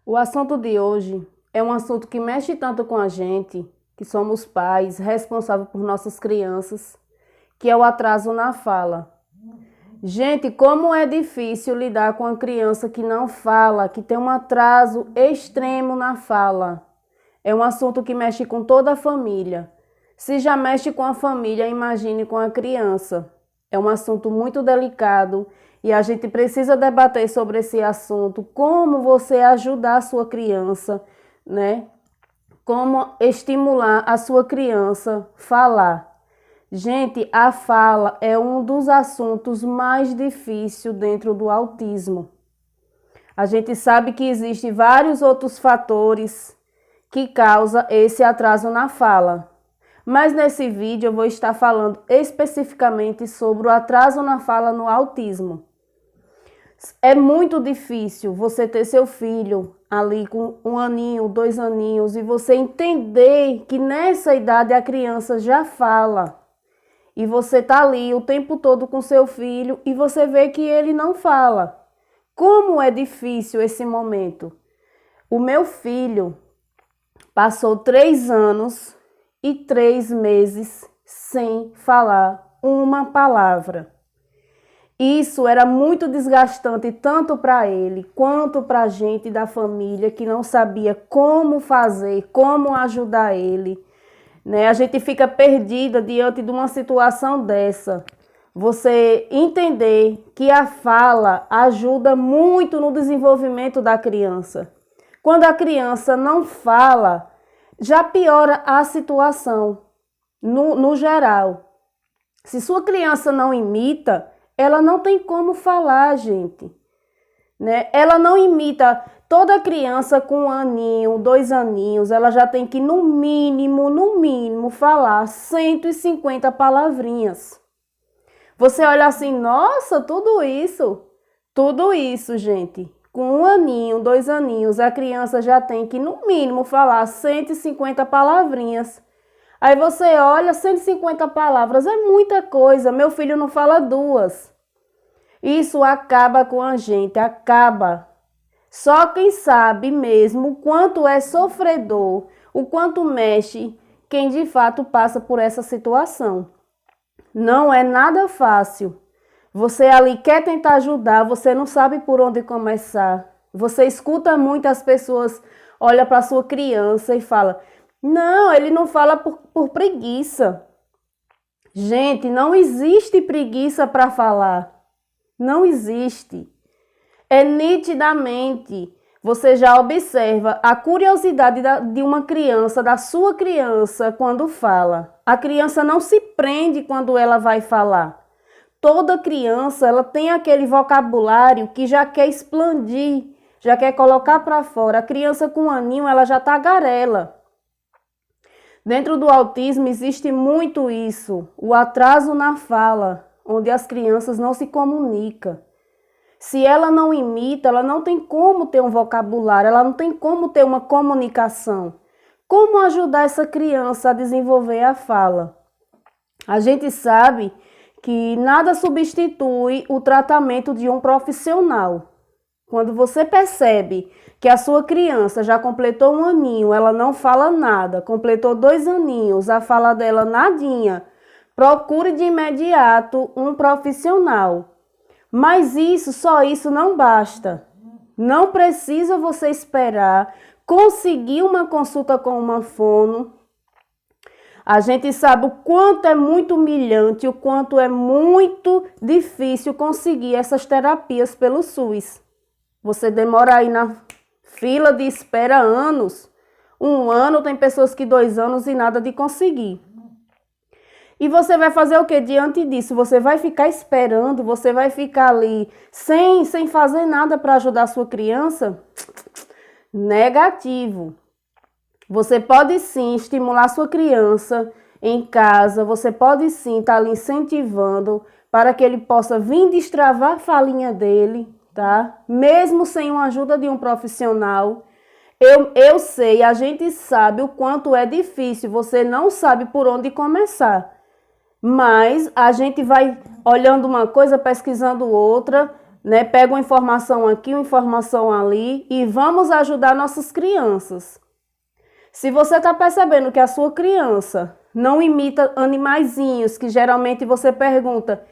O assunto de hoje é um assunto que mexe tanto com a gente, que somos pais, responsáveis por nossas crianças, que é o atraso na fala. Gente, como é difícil lidar com a criança que não fala, que tem um atraso extremo na fala. É um assunto que mexe com toda a família. Se já mexe com a família, imagine com a criança. É um assunto muito delicado e a gente precisa debater sobre esse assunto, como você ajudar a sua criança, né? Como estimular a sua criança a falar. Gente, a fala é um dos assuntos mais difíceis dentro do autismo. A gente sabe que existem vários outros fatores que causam esse atraso na fala. Mas nesse vídeo eu vou estar falando especificamente sobre o atraso na fala no autismo. É muito difícil você ter seu filho ali com 1 aninho, 2 aninhos e você entender que nessa idade a criança já fala. E você tá ali o tempo todo com seu filho e você vê que ele não fala. Como é difícil esse momento. O meu filho passou 3 anos e 3 meses sem falar uma palavra. Isso era muito desgastante tanto para ele quanto para a gente da família que não sabia como fazer, como ajudar ele. Né? A gente fica perdida diante de uma situação dessa. Você entender que a fala ajuda muito no desenvolvimento da criança. Quando a criança não fala, já piora a situação, no geral. Se sua criança não imita, ela não tem como falar, gente. Né? Ela não imita. Toda criança com 1 aninho, 2 aninhos, ela já tem que, no mínimo, falar 150 palavrinhas. Você olha assim, nossa, tudo isso, gente. Com 1 aninho, 2 aninhos, a criança já tem que, no mínimo, falar 150 palavrinhas. Aí você olha, 150 palavras é muita coisa. Meu filho não fala 2. Isso acaba com a gente, acaba. Só quem sabe mesmo o quanto é sofredor, o quanto mexe, quem de fato passa por essa situação. Não é nada fácil. Você ali quer tentar ajudar, você não sabe por onde começar. Você escuta muitas pessoas, olha para sua criança e fala, não, ele não fala por preguiça. Gente, não existe preguiça para falar. Não existe. É nitidamente, você já observa a curiosidade de uma criança, da sua criança, quando fala. A criança não se prende quando ela vai falar. Toda criança, ela tem aquele vocabulário que já quer expandir, já quer colocar para fora. A criança com 1 aninho, ela já tá tagarela. Dentro do autismo existe muito isso, o atraso na fala, onde as crianças não se comunicam. Se ela não imita, ela não tem como ter um vocabulário, ela não tem como ter uma comunicação. Como ajudar essa criança a desenvolver a fala? A gente sabe que nada substitui o tratamento de um profissional. Quando você percebe que a sua criança já completou 1 aninho, ela não fala nada, completou 2 aninhos, a fala dela nadinha, procure de imediato um profissional. Mas só isso não basta. Não precisa você esperar conseguir uma consulta com uma fono. A gente sabe o quanto é muito humilhante, o quanto é muito difícil conseguir essas terapias pelo SUS. Você demora aí na fila de espera anos. 1 ano, tem pessoas que 2 anos e nada de conseguir. E você vai fazer o que diante disso? Você vai ficar esperando, você vai ficar ali sem fazer nada para ajudar a sua criança? Negativo. Você pode sim estimular a sua criança em casa, você pode sim estar ali incentivando para que ele possa vir destravar a falinha dele, tá? Mesmo sem uma ajuda de um profissional. Eu sei, a gente sabe o quanto é difícil, você não sabe por onde começar. Mas a gente vai olhando uma coisa, pesquisando outra, né? Pega uma informação aqui, uma informação ali e vamos ajudar nossas crianças. Se você está percebendo que a sua criança não imita animaizinhos, que geralmente você pergunta,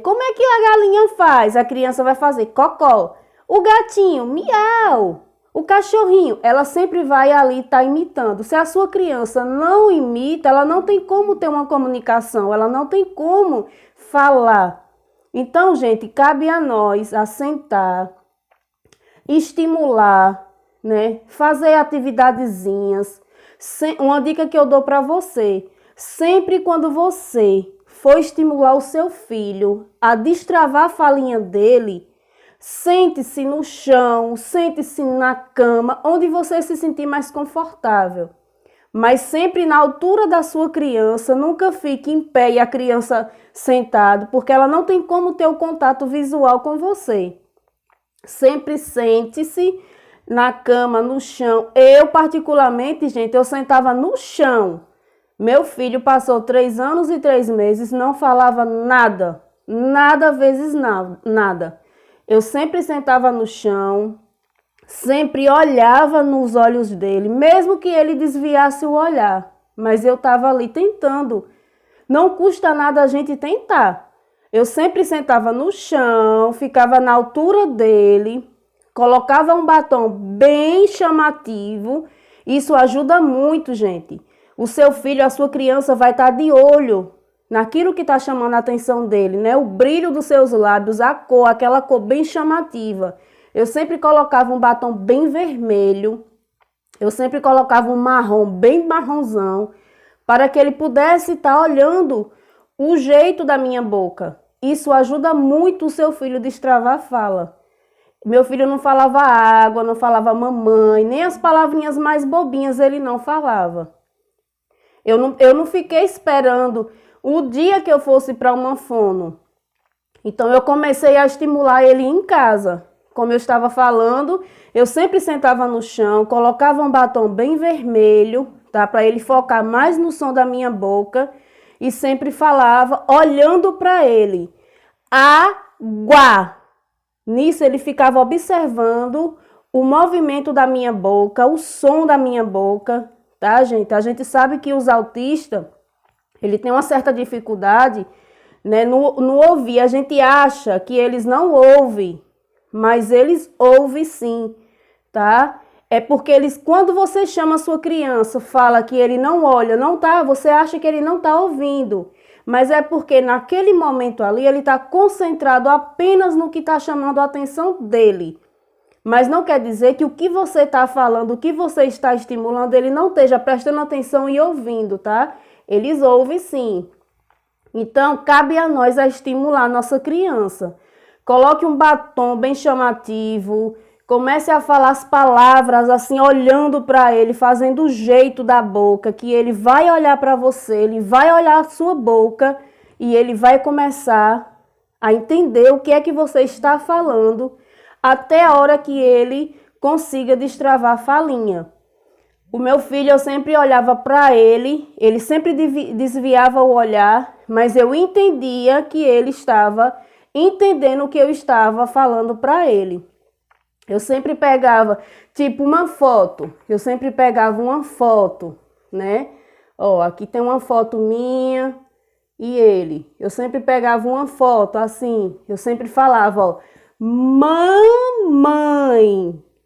como é que a galinha faz? A criança vai fazer cocó. O gatinho, miau. O cachorrinho, ela sempre vai ali estar imitando. Se a sua criança não imita, ela não tem como ter uma comunicação, ela não tem como falar. Então, gente, cabe a nós assentar, estimular, né? Fazer atividadezinhas. Uma dica que eu dou para você, sempre quando você for estimular o seu filho a destravar a falinha dele, sente-se no chão, sente-se na cama, onde você se sentir mais confortável. Mas sempre na altura da sua criança, nunca fique em pé e a criança sentado, porque ela não tem como ter o contato visual com você. Sempre sente-se na cama, no chão. Eu, particularmente, gente, eu sentava no chão. Meu filho passou 3 anos e 3 meses, não falava nada, nada vezes nada. Eu sempre sentava no chão, sempre olhava nos olhos dele, mesmo que ele desviasse o olhar. Mas eu estava ali tentando. Não custa nada a gente tentar. Eu sempre sentava no chão, ficava na altura dele, colocava um batom bem chamativo. Isso ajuda muito, gente. O seu filho, a sua criança vai estar de olho naquilo que está chamando a atenção dele, né? O brilho dos seus lábios, a cor, aquela cor bem chamativa. Eu sempre colocava um batom bem vermelho, eu sempre colocava um marrom bem marronzão, para que ele pudesse estar olhando o jeito da minha boca. Isso ajuda muito o seu filho a destravar a fala. Meu filho não falava água, não falava mamãe, nem as palavrinhas mais bobinhas ele não falava. Eu não fiquei esperando o dia que eu fosse para uma fono. Então, eu comecei a estimular ele em casa. Como eu estava falando, eu sempre sentava no chão, colocava um batom bem vermelho, tá? Para ele focar mais no som da minha boca. E sempre falava, olhando para ele. Água! Nisso, ele ficava observando o movimento da minha boca, o som da minha boca, tá, gente? A gente sabe que os autistas, ele tem uma certa dificuldade, né, no ouvir. A gente acha que eles não ouvem, mas eles ouvem sim, tá? É porque eles, quando você chama a sua criança, fala que ele não olha, não tá, você acha que ele não tá ouvindo. Mas é porque naquele momento ali ele está concentrado apenas no que está chamando a atenção dele. Mas não quer dizer que o que você está falando, o que você está estimulando, ele não esteja prestando atenção e ouvindo, tá? Eles ouvem sim. Então, cabe a nós a estimular a nossa criança. Coloque um batom bem chamativo, comece a falar as palavras assim, olhando para ele, fazendo o jeito da boca, que ele vai olhar para você, ele vai olhar a sua boca e ele vai começar a entender o que é que você está falando, até a hora que ele consiga destravar a falinha. O meu filho, eu sempre olhava para ele sempre desviava o olhar, mas eu entendia que ele estava entendendo o que eu estava falando para ele. Eu sempre pegava, tipo, uma foto. Eu sempre pegava uma foto, né? Ó, aqui tem uma foto minha e ele. Eu sempre pegava uma foto, assim. Eu sempre falava, ó, mamãe,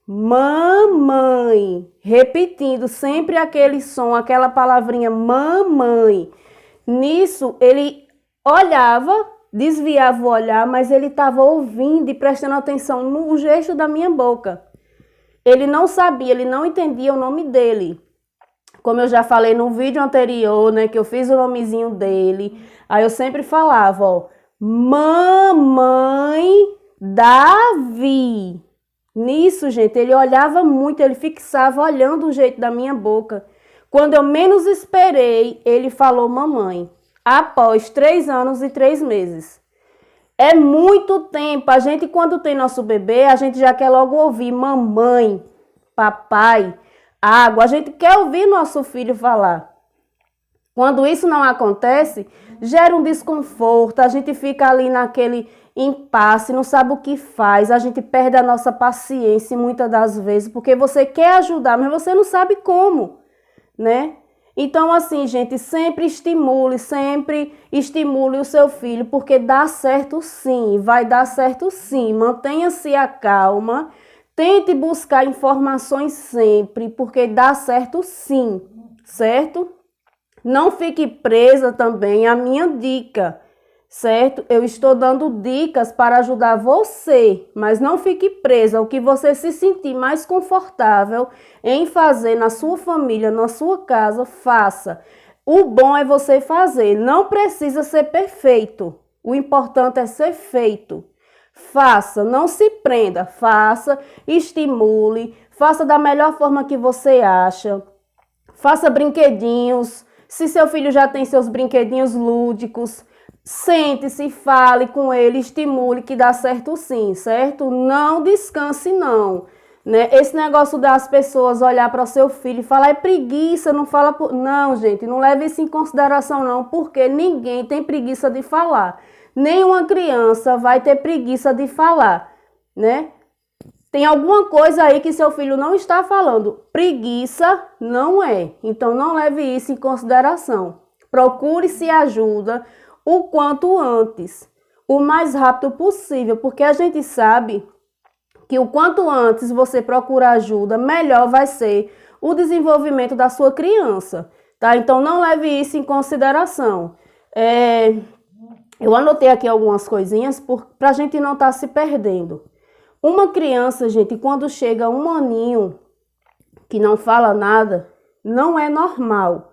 mamãe. Repetindo sempre aquele som, aquela palavrinha mamãe. Nisso, ele olhava, desviava o olhar, mas ele estava ouvindo e prestando atenção no gesto da minha boca. Ele não sabia, ele não entendia o nome dele. Como eu já falei no vídeo anterior, né, que eu fiz o nomezinho dele, aí eu sempre falava, ó, mamãe Davi. Nisso, gente, ele olhava muito, ele fixava olhando o jeito da minha boca. Quando eu menos esperei, ele falou mamãe. Após 3 anos e 3 meses. É muito tempo. A gente, quando tem nosso bebê, a gente já quer logo ouvir mamãe, papai, água. A gente quer ouvir nosso filho falar. Quando isso não acontece, gera um desconforto. A gente fica ali naquele impasse, não sabe o que faz, a gente perde a nossa paciência muitas das vezes, porque você quer ajudar, mas você não sabe como, né? Então, assim, gente, sempre estimule o seu filho, porque dá certo sim, vai dar certo sim. Mantenha-se a calma, tente buscar informações sempre, porque dá certo sim, certo? Não fique presa também à minha dica, certo? Eu estou dando dicas para ajudar você, mas não fique presa. O que você se sentir mais confortável em fazer na sua família, na sua casa, faça. O bom é você fazer, não precisa ser perfeito. O importante é ser feito. Faça, não se prenda, faça, estimule, faça da melhor forma que você acha. Faça brinquedinhos. Se seu filho já tem seus brinquedinhos lúdicos, sente-se, fale com ele, estimule que dá certo sim, certo? Não descanse não, né? Esse negócio das pessoas olhar para o seu filho e falar é preguiça, não fala por... Não, gente, não leve isso em consideração não, porque ninguém tem preguiça de falar. Nenhuma criança vai ter preguiça de falar, né? Tem alguma coisa aí que seu filho não está falando. Preguiça não é. Então, não leve isso em consideração. Procure-se ajuda o quanto antes, o mais rápido possível, porque a gente sabe que o quanto antes você procura ajuda, melhor vai ser o desenvolvimento da sua criança, tá? Então, não leve isso em consideração. Eu anotei aqui algumas coisinhas para a gente não estar se perdendo. Uma criança, gente, quando chega 1 aninho que não fala nada, não é normal,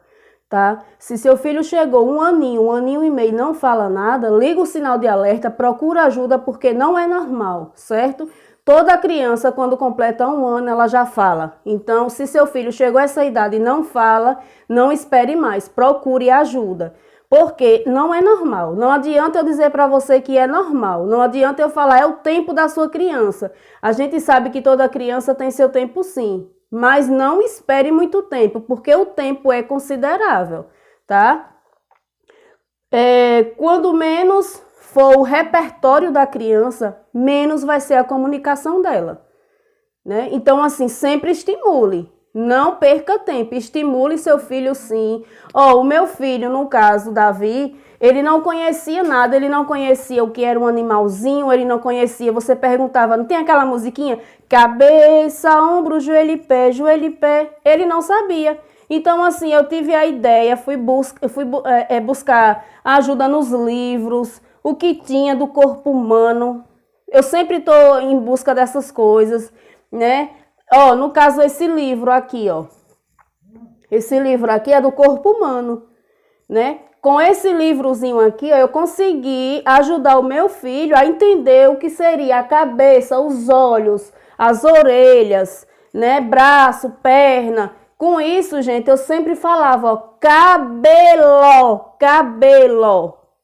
tá? Se seu filho chegou 1 aninho e meio e não fala nada, liga o sinal de alerta, procura ajuda porque não é normal, certo? Toda criança, quando completa 1 ano, ela já fala. Então, se seu filho chegou a essa idade e não fala, não espere mais, procure ajuda. Porque não é normal. Não adianta eu dizer para você que é normal. Não adianta eu falar é o tempo da sua criança. A gente sabe que toda criança tem seu tempo sim. Mas não espere muito tempo, porque o tempo é considerável, tá? Quando menos for o repertório da criança, menos vai ser a comunicação dela, né? Então, assim, sempre estimule. Não perca tempo, estimule seu filho sim. O meu filho, no caso, Davi, ele não conhecia nada, ele não conhecia o que era um animalzinho, ele não conhecia, você perguntava, não tem aquela musiquinha? Cabeça, ombro, joelho e pé, ele não sabia. Então, assim, eu tive a ideia, fui buscar ajuda nos livros, o que tinha do corpo humano. Eu sempre estou em busca dessas coisas, né? No caso, esse livro aqui, Esse livro aqui é do corpo humano, né? Com esse livrozinho aqui, eu consegui ajudar o meu filho a entender o que seria a cabeça, os olhos, as orelhas, né? Braço, perna. Com isso, gente, eu sempre falava, cabelo.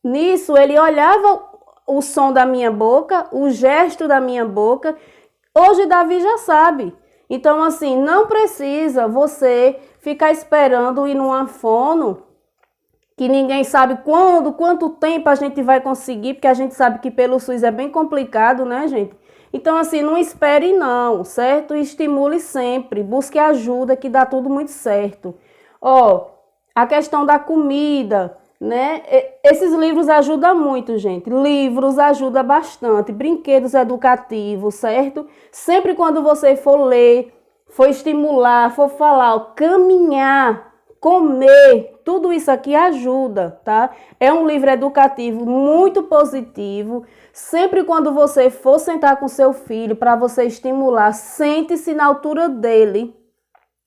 Nisso, ele olhava o som da minha boca, o gesto da minha boca. Hoje, Davi já sabe. Então, assim, não precisa você ficar esperando ir numa fono, que ninguém sabe quanto tempo a gente vai conseguir, porque a gente sabe que pelo SUS é bem complicado, né, gente? Então, assim, não espere não, certo? Estimule sempre, busque ajuda que dá tudo muito certo. A questão da comida, né? Esses livros ajudam muito, gente. Livros ajudam bastante. Brinquedos educativos, certo? Sempre quando você for ler, for estimular, for falar, caminhar, comer, tudo isso aqui ajuda, tá? É um livro educativo muito positivo. Sempre quando você for sentar com seu filho para você estimular, sente-se na altura dele.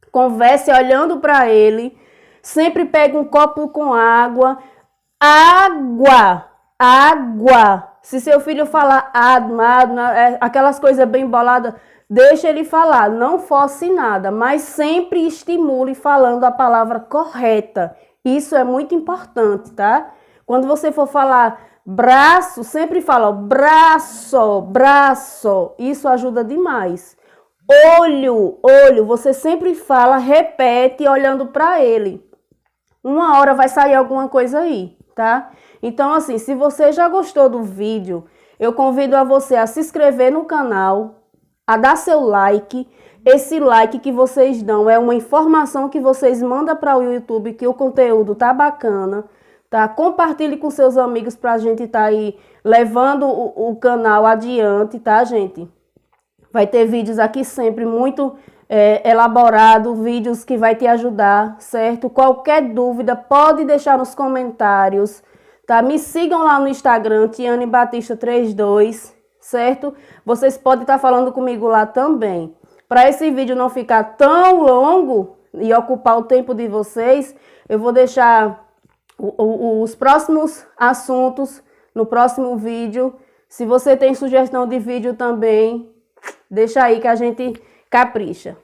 Converse olhando para ele. Sempre pegue um copo com água. Água. Se seu filho falar aquelas coisas bem boladas, deixa ele falar. Não force nada, mas sempre estimule falando a palavra correta. Isso é muito importante, tá? Quando você for falar braço, sempre fala braço. Isso ajuda demais. Olho, você sempre fala, repete olhando para ele. Uma hora vai sair alguma coisa aí, tá? Então, assim, se você já gostou do vídeo, eu convido a você a se inscrever no canal, a dar seu like. Esse like que vocês dão é uma informação que vocês mandam para o YouTube que o conteúdo tá bacana, tá? Compartilhe com seus amigos para a gente estar aí levando o canal adiante, tá, gente? Vai ter vídeos aqui sempre muito elaborados, vídeos que vai te ajudar, certo? Qualquer dúvida pode deixar nos comentários, tá? Me sigam lá no Instagram, Tiane Batista 32, certo? Vocês podem estar falando comigo lá também. Para esse vídeo não ficar tão longo e ocupar o tempo de vocês, eu vou deixar os próximos assuntos no próximo vídeo. Se você tem sugestão de vídeo também, deixa aí que a gente capricha.